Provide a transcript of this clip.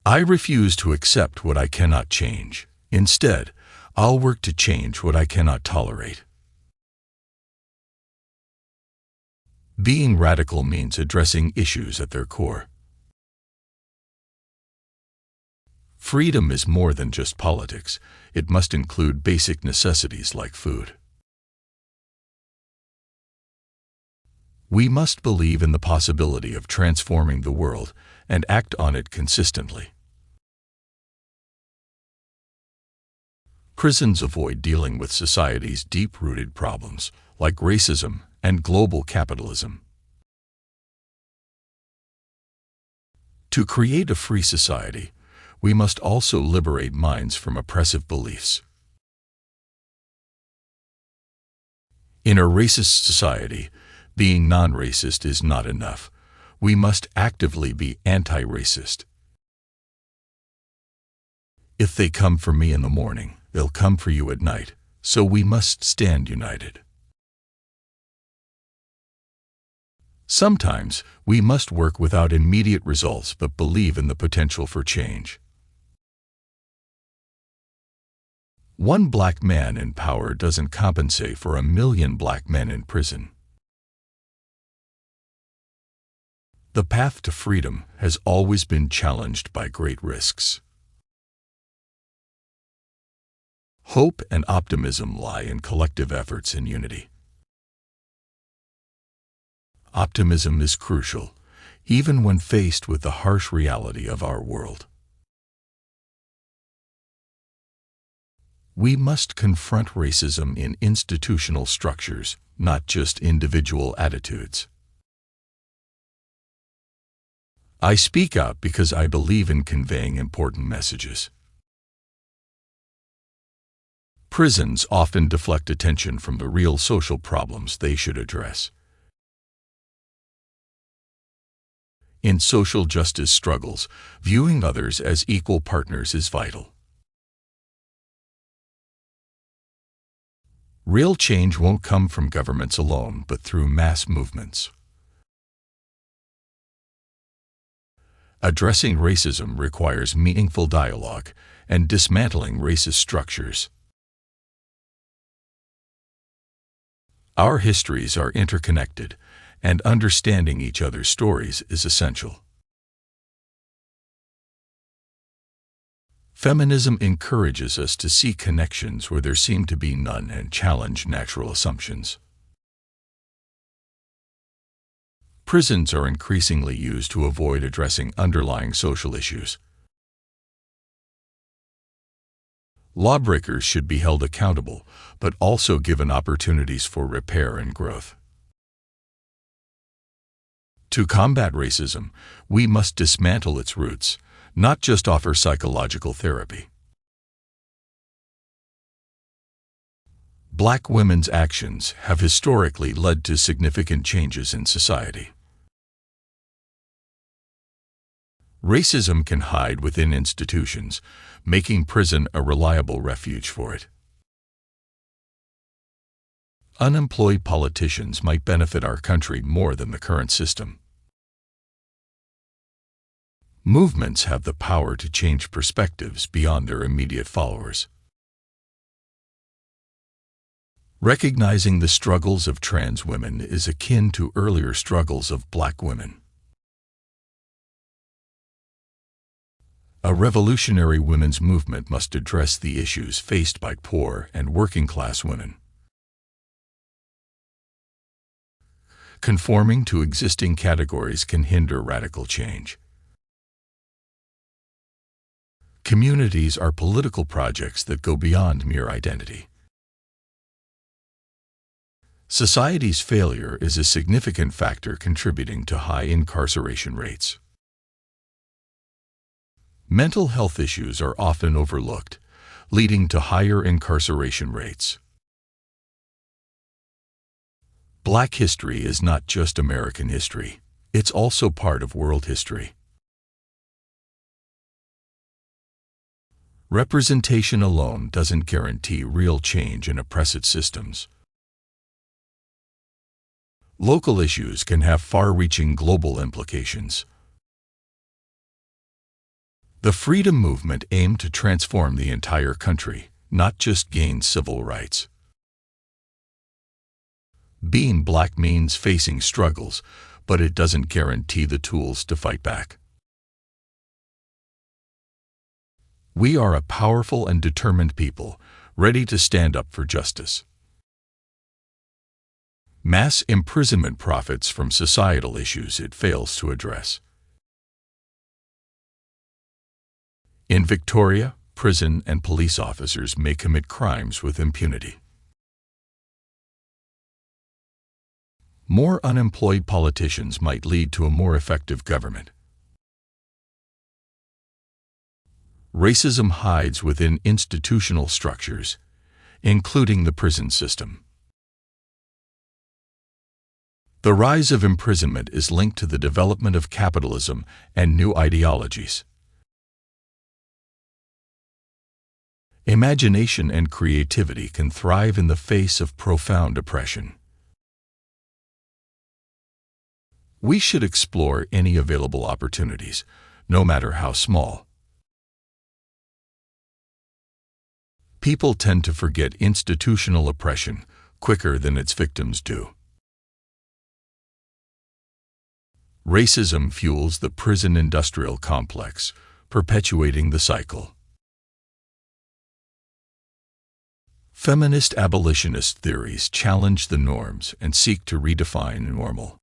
I refuse to accept what I cannot change. Instead, I'll work to change what I cannot tolerate. Being radical means addressing issues at their core. Freedom is more than just politics. It must include basic necessities like food. We must believe in the possibility of transforming the world and act on it consistently. Prisons avoid dealing with society's deep-rooted problems, like racism and global capitalism. To create a free society, we must also liberate minds from oppressive beliefs. In a racist society, being non-racist is not enough. We must actively be anti-racist. If they come for me in the morning, they'll come for you at night, so we must stand united. Sometimes, we must work without immediate results but believe in the potential for change. One black man in power doesn't compensate for 1 million black men in prison. The path to freedom has always been challenged by great risks. Hope and optimism lie in collective efforts and unity. Optimism is crucial, even when faced with the harsh reality of our world. We must confront racism in institutional structures, not just individual attitudes. I speak out because I believe in conveying important messages. Prisons often deflect attention from the real social problems they should address. In social justice struggles, viewing others as equal partners is vital. Real change won't come from governments alone, but through mass movements. Addressing racism requires meaningful dialogue and dismantling racist structures. Our histories are interconnected, and understanding each other's stories is essential. Feminism encourages us to see connections where there seem to be none and challenge natural assumptions. Prisons are increasingly used to avoid addressing underlying social issues. Lawbreakers should be held accountable, but also given opportunities for repair and growth. To combat racism, we must dismantle its roots, not just offer psychological therapy. Black women's actions have historically led to significant changes in society. Racism can hide within institutions, making prison a reliable refuge for it. Unemployed politicians might benefit our country more than the current system. Movements have the power to change perspectives beyond their immediate followers. Recognizing the struggles of trans women is akin to earlier struggles of black women. A revolutionary women's movement must address the issues faced by poor and working-class women. Conforming to existing categories can hinder radical change. Communities are political projects that go beyond mere identity. Society's failure is a significant factor contributing to high incarceration rates. Mental health issues are often overlooked, leading to higher incarceration rates. Black history is not just American history, it's also part of world history. Representation alone doesn't guarantee real change in oppressive systems. Local issues can have far-reaching global implications. The freedom movement aimed to transform the entire country, not just gain civil rights. Being black means facing struggles, but it doesn't guarantee the tools to fight back. We are a powerful and determined people, ready to stand up for justice. Mass imprisonment profits from societal issues it fails to address. In Victoria, prison and police officers may commit crimes with impunity. More unemployed politicians might lead to a more effective government. Racism hides within institutional structures, including the prison system. The rise of imprisonment is linked to the development of capitalism and new ideologies. Imagination and creativity can thrive in the face of profound oppression. We should explore any available opportunities, no matter how small. People tend to forget institutional oppression quicker than its victims do. Racism fuels the prison industrial complex, perpetuating the cycle. Feminist abolitionist theories challenge the norms and seek to redefine normal.